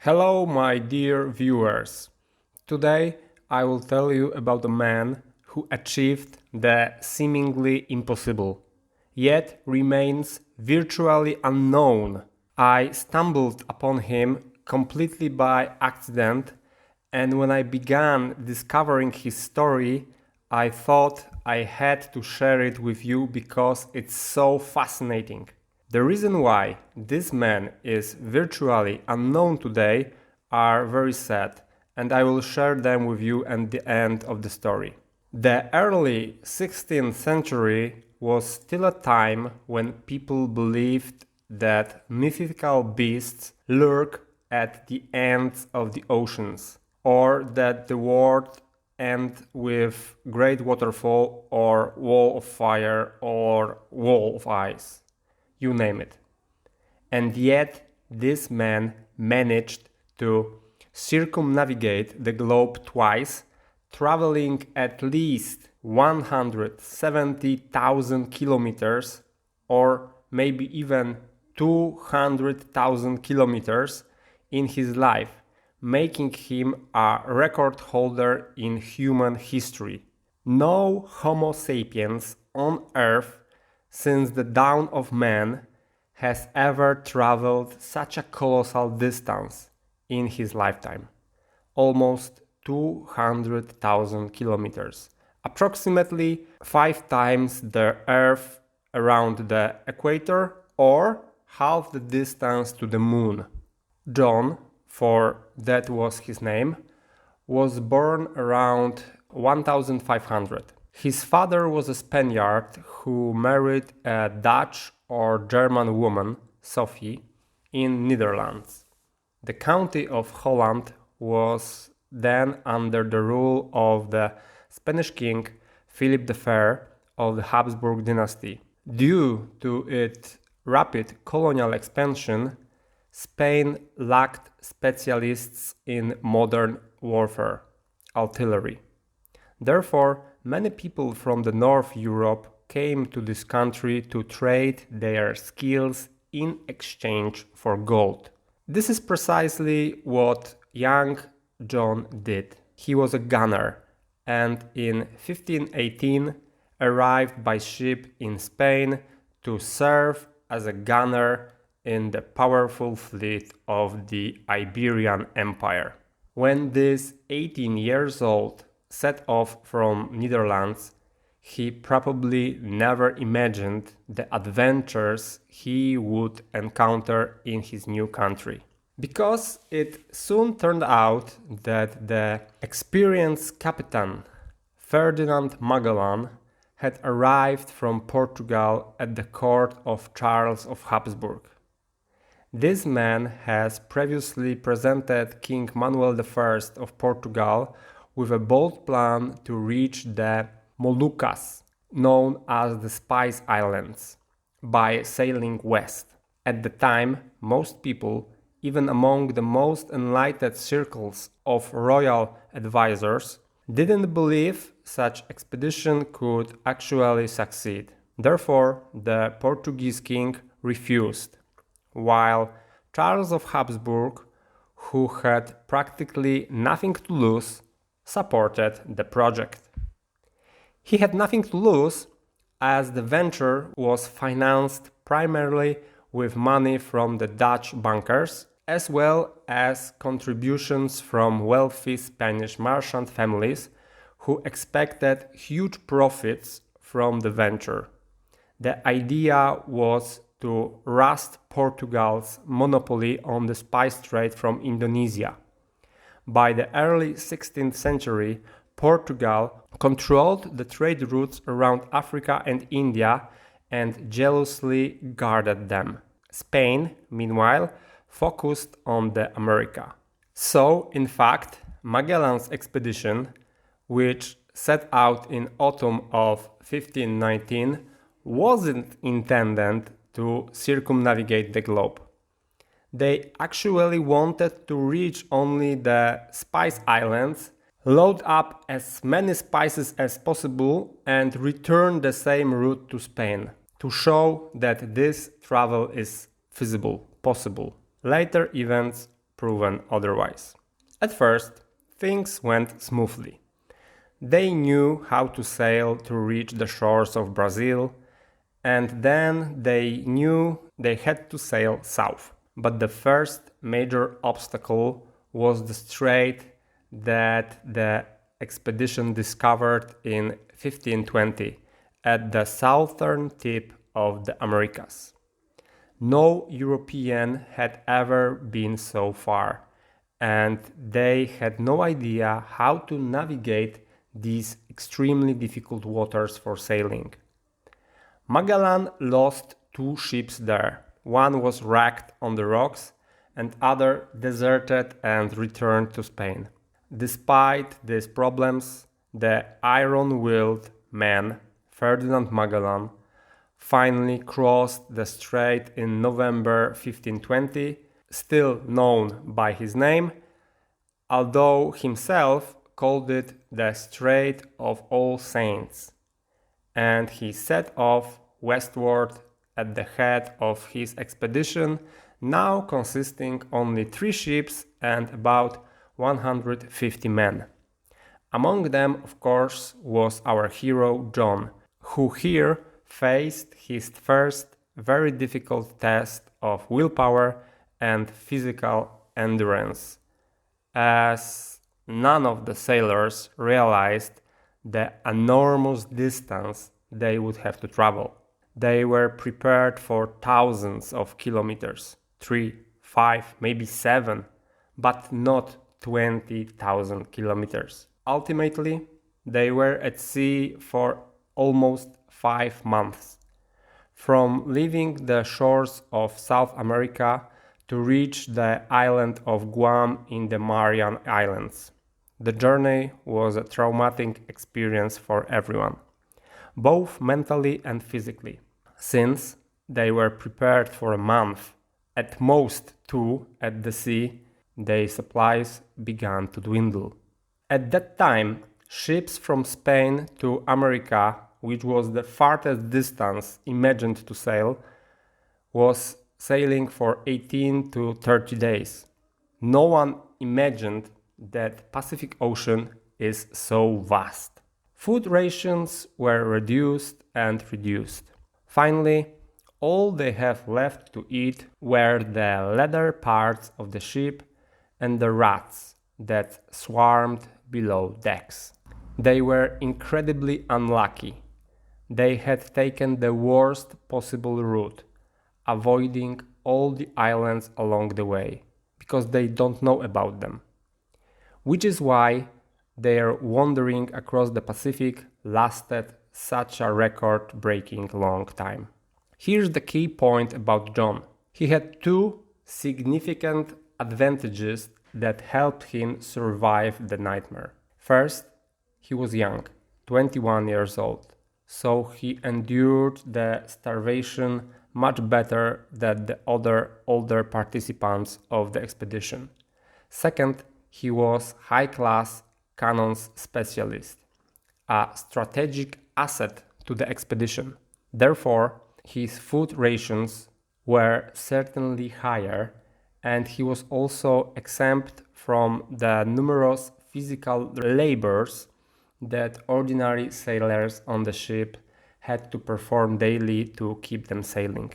Hello, my dear viewers. Today I will tell you about a man who achieved the seemingly impossible, yet remains virtually unknown. I stumbled upon him completely by accident, and when I began discovering his story, I thought I had to share it with you because it's so fascinating. The reason why this man is virtually unknown today are very sad, and I will share them with you at the end of the story. The early 16th century was still a time when people believed that mythical beasts lurk at the ends of the oceans, or that the world ends with great waterfall or wall of fire or wall of ice. You name it. And yet, this man managed to circumnavigate the globe twice, traveling at least 170,000 kilometers or maybe even 200,000 kilometers in his life, making him a record holder in human history. No Homo sapiens on Earth since the dawn of man has ever traveled such a colossal distance in his lifetime, almost 200,000 kilometers, approximately 5 times the Earth around the equator or half the distance to the moon. John, for that was his name, was born around 1500. His father was a Spaniard who married a Dutch or German woman, Sophie, in Netherlands. The county of Holland was then under the rule of the Spanish king Philip the Fair of the Habsburg dynasty. Due to its rapid colonial expansion, Spain lacked specialists in modern warfare, artillery. Therefore, many people from the North Europe came to this country to trade their skills in exchange for gold. This is precisely what young John did. He was a gunner and in 1518 arrived by ship in Spain to serve as a gunner in the powerful fleet of the Iberian Empire. When this 18 years old set off from Netherlands, he probably never imagined the adventures he would encounter in his new country. Because it soon turned out that the experienced captain Ferdinand Magellan had arrived from Portugal at the court of Charles of Habsburg. This man has previously presented King Manuel I of Portugal with a bold plan to reach the Moluccas, known as the Spice Islands, by sailing west. At the time, most people, even among the most enlightened circles of royal advisors, didn't believe such expedition could actually succeed. Therefore, the Portuguese king refused, while Charles of Habsburg, who had practically nothing to lose, supported the project. He had nothing to lose as the venture was financed primarily with money from the Dutch bankers as well as contributions from wealthy Spanish merchant families who expected huge profits from the venture. The idea was to wrest Portugal's monopoly on the spice trade from Indonesia. By the early 16th century, Portugal controlled the trade routes around Africa and India and jealously guarded them. Spain, meanwhile, focused on the America. So, in fact, Magellan's expedition, which set out in autumn of 1519, wasn't intended to circumnavigate the globe. They actually wanted to reach only the Spice Islands, load up as many spices as possible, and return the same route to Spain to show that this travel is feasible, possible. Later events proven otherwise. At first, things went smoothly. They knew how to sail to reach the shores of Brazil, and then they knew they had to sail south. But the first major obstacle was the strait that the expedition discovered in 1520 at the southern tip of the Americas. No European had ever been so far, and they had no idea how to navigate these extremely difficult waters for sailing. Magellan lost two ships there. One was wrecked on the rocks, and other deserted and returned to Spain. Despite these problems, the iron-willed man, Ferdinand Magellan, finally crossed the strait in November 1520, still known by his name, although himself called it the Strait of All Saints, and he set off westward at the head of his expedition, now consisting only 3 ships and about 150 men. Among them, of course, was our hero John, who here faced his first very difficult test of willpower and physical endurance, as none of the sailors realized the enormous distance they would have to travel. They were prepared for thousands of kilometers, 3, 5, maybe 7, but not 20,000 kilometers. Ultimately, they were at sea for almost 5 months, from leaving the shores of South America to reach the island of Guam in the Marian Islands. The journey was a traumatic experience for everyone, both mentally and physically, since they were prepared for a month, at most 2 at the sea. Their supplies began to dwindle. At that time, ships from Spain to America, which was the farthest distance imagined to sail, was sailing for 18 to 30 days. No one imagined that Pacific Ocean is so vast. Food rations were reduced and reduced. Finally, all they have left to eat were the leather parts of the ship and the rats that swarmed below decks. They were incredibly unlucky. They had taken the worst possible route, avoiding all the islands along the way, because they don't know about them. Which is why their wandering across the Pacific lasted such a record-breaking long time. Here's the key point about John. He had 2 significant advantages that helped him survive the nightmare. First, he was young, 21 years old, so he endured the starvation much better than the other older participants of the expedition. Second, he was high-class cannons specialist, a strategic asset to the expedition. Therefore, his food rations were certainly higher, and he was also exempt from the numerous physical labors that ordinary sailors on the ship had to perform daily to keep them sailing.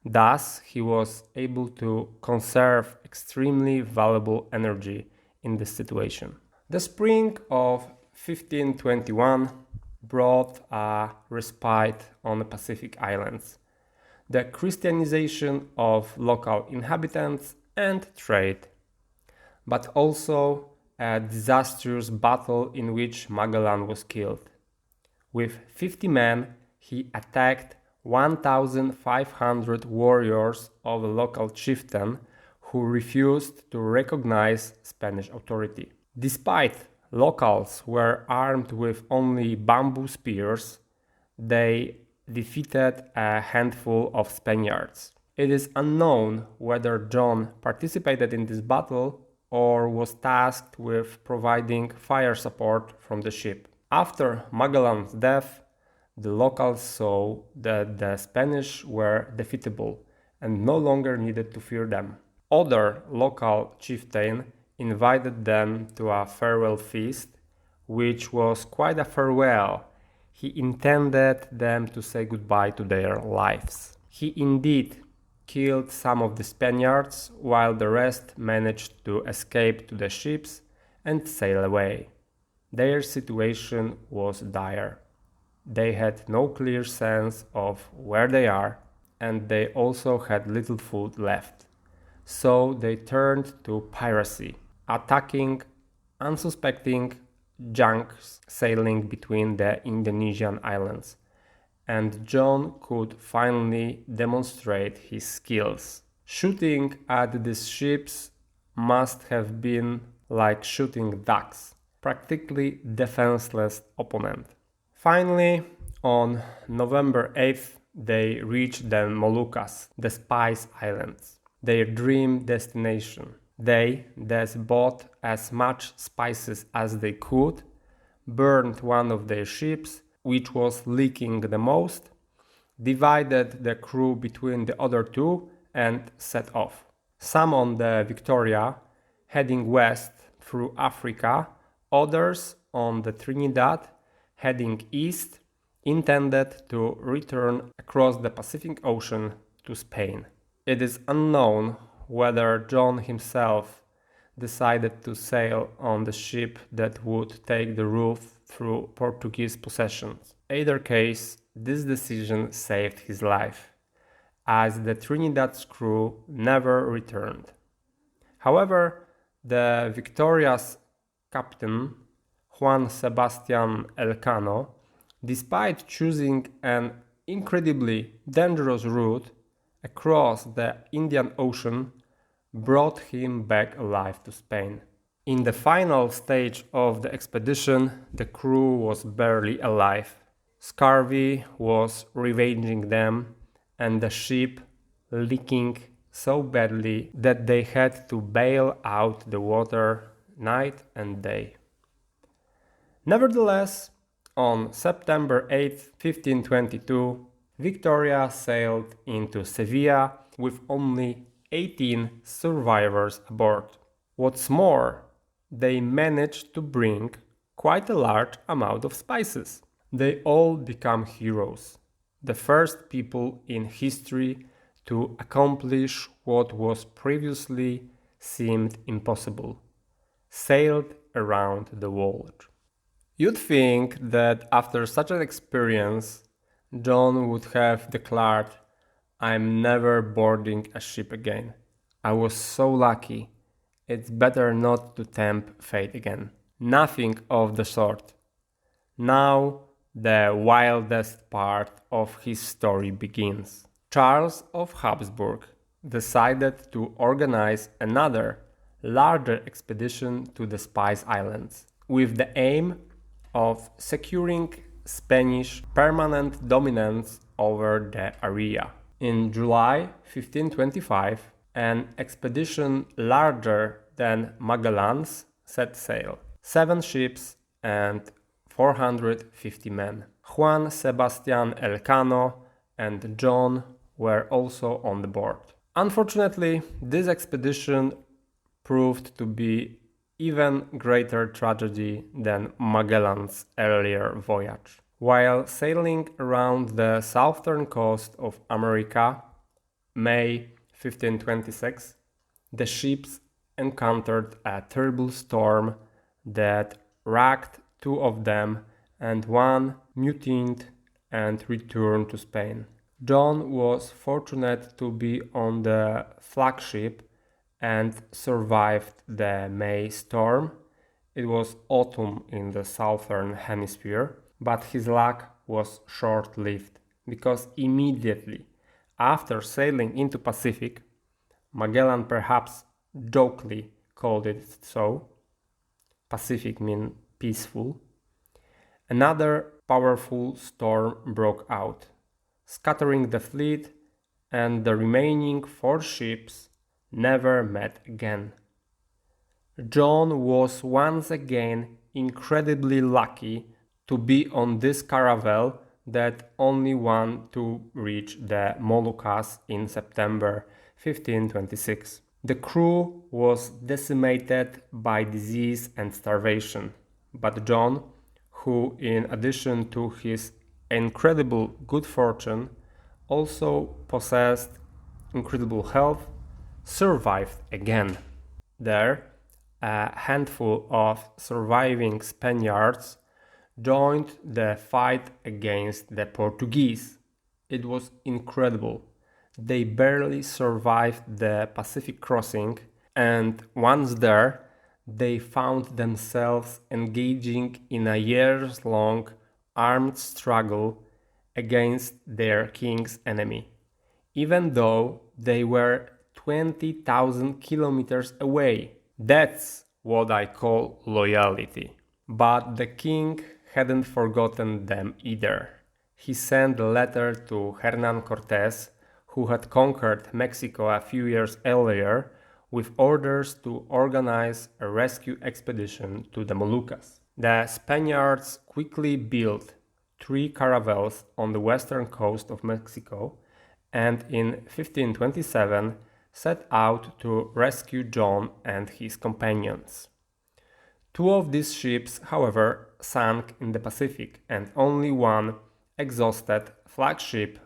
Thus, he was able to conserve extremely valuable energy in this situation. The spring of 1521 brought a respite on the Pacific Islands, the Christianization of local inhabitants and trade, but also a disastrous battle in which Magellan was killed. With 50 men, he attacked 1,500 warriors of a local chieftain who refused to recognize Spanish authority. Despite locals were armed with only bamboo spears, they defeated a handful of Spaniards. It is unknown whether John participated in this battle or was tasked with providing fire support from the ship. After Magellan's death, the locals saw that the Spanish were defeatable and no longer needed to fear them. other local chieftain invited them to a farewell feast, which was quite a farewell. He intended them to say goodbye to their lives. He indeed killed some of the Spaniards, while the rest managed to escape to the ships and sail away. Their situation was dire. They had no clear sense of where they are, and they also had little food left. So they turned to piracy, attacking unsuspecting junks sailing between the Indonesian islands. And John could finally demonstrate his skills. Shooting at these ships must have been like shooting ducks, practically defenseless opponent. Finally, on November 8th, they reached the Moluccas, the Spice Islands, their dream destination. They thus bought as much spices as they could, burned one of their ships, which was leaking the most, divided the crew between the other two, and set off. Some on the Victoria, heading west through Africa, others on the Trinidad, heading east, intended to return across the Pacific Ocean to Spain. It is unknown whether John himself decided to sail on the ship that would take the route through Portuguese possessions. Either case, this decision saved his life, as the Trinidad's crew never returned. However, the Victoria's captain, Juan Sebastian Elcano, despite choosing an incredibly dangerous route across the Indian Ocean, brought him back alive to Spain. In the final stage of the expedition, the crew was barely alive. Scurvy was ravaging them, and the ship leaking so badly that they had to bail out the water night and day. Nevertheless, on September 8, 1522, Victoria sailed into Sevilla with only 18 survivors aboard. What's more, they managed to bring quite a large amount of spices. They all become heroes, the first people in history to accomplish what was previously seemed impossible: sailed around the world. You'd think that after such an experience, John would have declared, "I'm never boarding a ship again. I was so lucky. It's better not to tempt fate again." Nothing of the sort. Now, the wildest part of his story begins. Charles of Habsburg decided to organize another, larger expedition to the Spice Islands, with the aim of securing Spanish permanent dominance over the area. In July 1525, an expedition larger than Magellan's set sail. 7 ships and 450 men. Juan Sebastian Elcano and John were also on the board. Unfortunately, this expedition proved to be even greater tragedy than Magellan's earlier voyage. While sailing around the southern coast of America, May 1526, the ships encountered a terrible storm that wrecked 2 of them, and one mutined and returned to Spain. John was fortunate to be on the flagship and survived the May storm. It was autumn in the southern hemisphere, but his luck was short-lived, because immediately after sailing into Pacific, Magellan perhaps jokingly called it so, Pacific means peaceful, another powerful storm broke out, scattering the fleet, and the remaining 4 ships never met again. John was once again incredibly lucky to be on this caravel that only one to reach the Moluccas in September 1526. The crew was decimated by disease and starvation, but John, who in addition to his incredible good fortune also possessed incredible health, survived again. There, a handful of surviving Spaniards joined the fight against the Portuguese. It was incredible. They barely survived the Pacific crossing, and once there, they found themselves engaging in a years long armed struggle against their king's enemy, even though they were 20,000 kilometers away. That's what I call loyalty. But the king hadn't forgotten them either. He sent a letter to Hernan Cortés, who had conquered Mexico a few years earlier, with orders to organize a rescue expedition to the Moluccas. The Spaniards quickly built 3 caravels on the western coast of Mexico and in 1527 set out to rescue John and his companions. 2 of these ships, however, sank in the Pacific, and only one exhausted flagship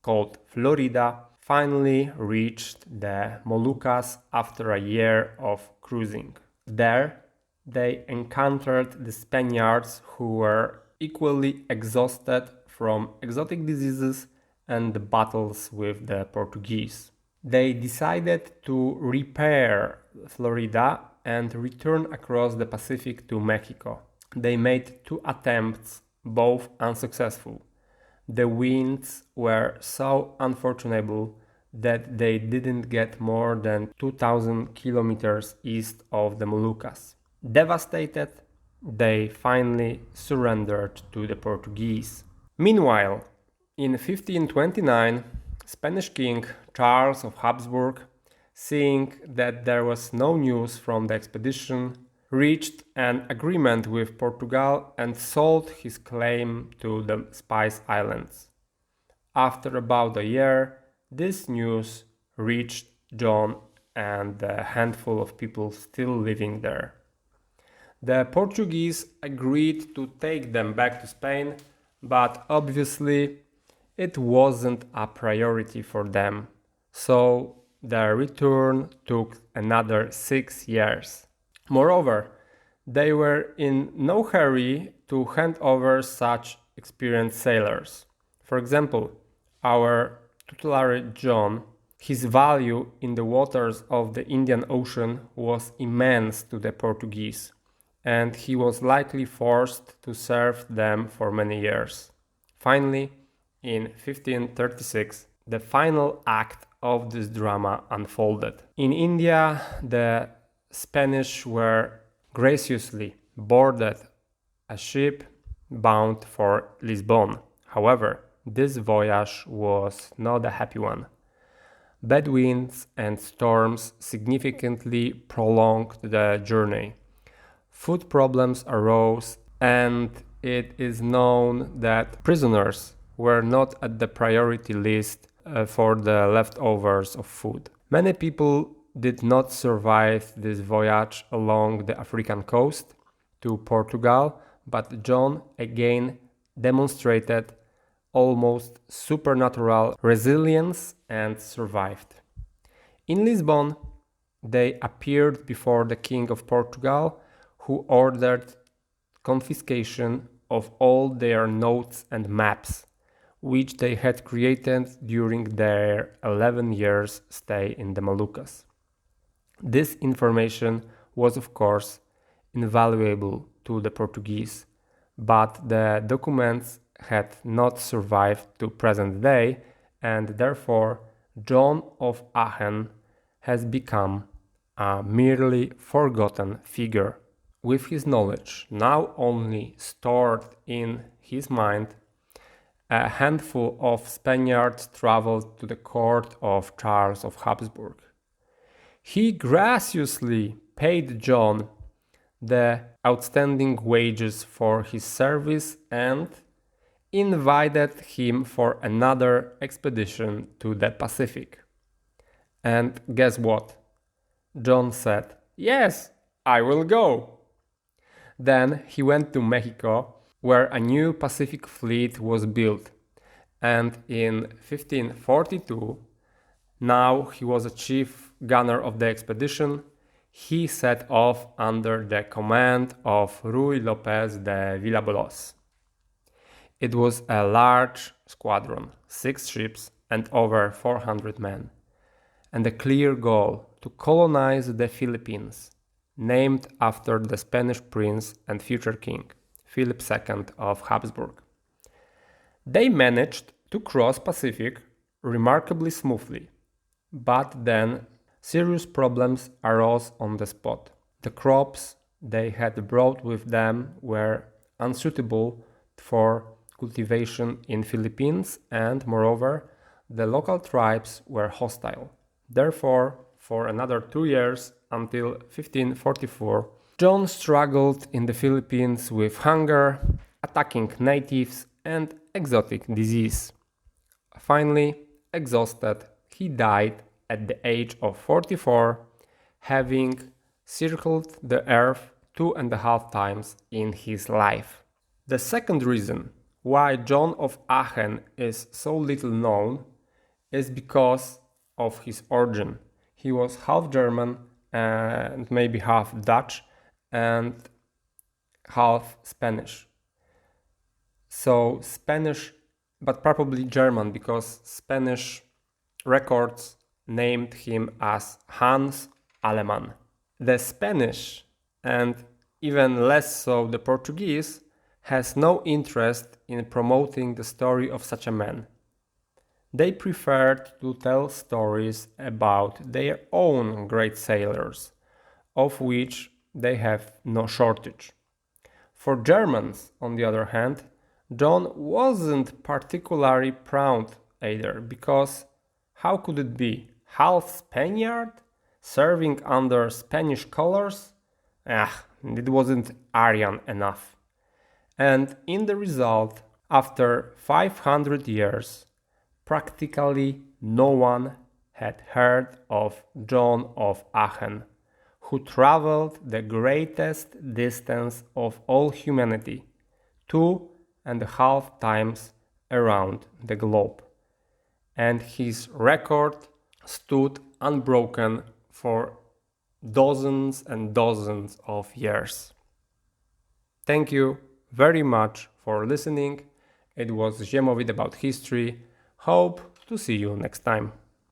called Florida finally reached the Moluccas after a year of cruising. There, they encountered the Spaniards, who were equally exhausted from exotic diseases and the battles with the Portuguese. They decided to repair Florida and return across the Pacific to Mexico. They made 2 attempts, both unsuccessful. The winds were so unfortunate that they didn't get more than 2,000 kilometers east of the Moluccas. Devastated, they finally surrendered to the Portuguese. Meanwhile, in 1529, Spanish King Charles of Habsburg, seeing that there was no news from the expedition, reached an agreement with Portugal and sold his claim to the Spice Islands. After about a year, this news reached John and a handful of people still living there. The Portuguese agreed to take them back to Spain, but obviously it wasn't a priority for them, so their return took another 6 years. Moreover, they were in no hurry to hand over such experienced sailors. For example, our tutelary John, his value in the waters of the Indian Ocean was immense to the Portuguese, and he was likely forced to serve them for many years. Finally, in 1536, the final act of this drama unfolded. In India, the Spanish were graciously boarded a ship bound for Lisbon. However, this voyage was not a happy one. Bad winds and storms significantly prolonged the journey. Food problems arose, and it is known that prisoners were not at the priority list for the leftovers of food. Many people did not survive this voyage along the African coast to Portugal, but John again demonstrated almost supernatural resilience and survived. In Lisbon, they appeared before the King of Portugal, who ordered confiscation of all their notes and maps, which they had created during their 11 years stay in the Moluccas. This information was, of course, invaluable to the Portuguese, but the documents had not survived to present day, and therefore John of Aachen has become a merely forgotten figure. With his knowledge now only stored in his mind, a handful of Spaniards traveled to the court of Charles of Habsburg. He graciously paid John the outstanding wages for his service and invited him for another expedition to the Pacific. And guess what? John said, "Yes, I will go." Then he went to Mexico, where a new Pacific fleet was built, and in 1542, now he was a chief gunner of the expedition. He set off under the command of Ruy López de Villabolos. It was a large squadron, 6 ships and over 400 men, and a clear goal to colonize the Philippines, named after the Spanish prince and future king, Philip II of Habsburg. They managed to cross Pacific remarkably smoothly, but then serious problems arose on the spot. The crops they had brought with them were unsuitable for cultivation in Philippines, and moreover, the local tribes were hostile. Therefore, for another 2 years until 1544, John struggled in the Philippines with hunger, attacking natives, and exotic disease. Finally, exhausted, he died at the age of 44, having circled the earth 2.5 times in his life. The second reason why John of Aachen is so little known is because of his origin. He was half German and maybe half Dutch and half Spanish. So Spanish, but probably German, because Spanish records named him as Hans Alemann. The Spanish, and even less so the Portuguese, has no interest in promoting the story of such a man. They preferred to tell stories about their own great sailors, of which they have no shortage. For Germans, on the other hand, John wasn't particularly proud either, because how could it be? Half Spaniard? Serving under Spanish colors? It wasn't Aryan enough. And in the result, after 500 years, practically no one had heard of John of Aachen, who traveled the greatest distance of all humanity, 2.5 times around the globe. And his record stood unbroken for dozens and dozens of years. Thank you very much for listening. It was Ziemowit about history. Hope to see you next time.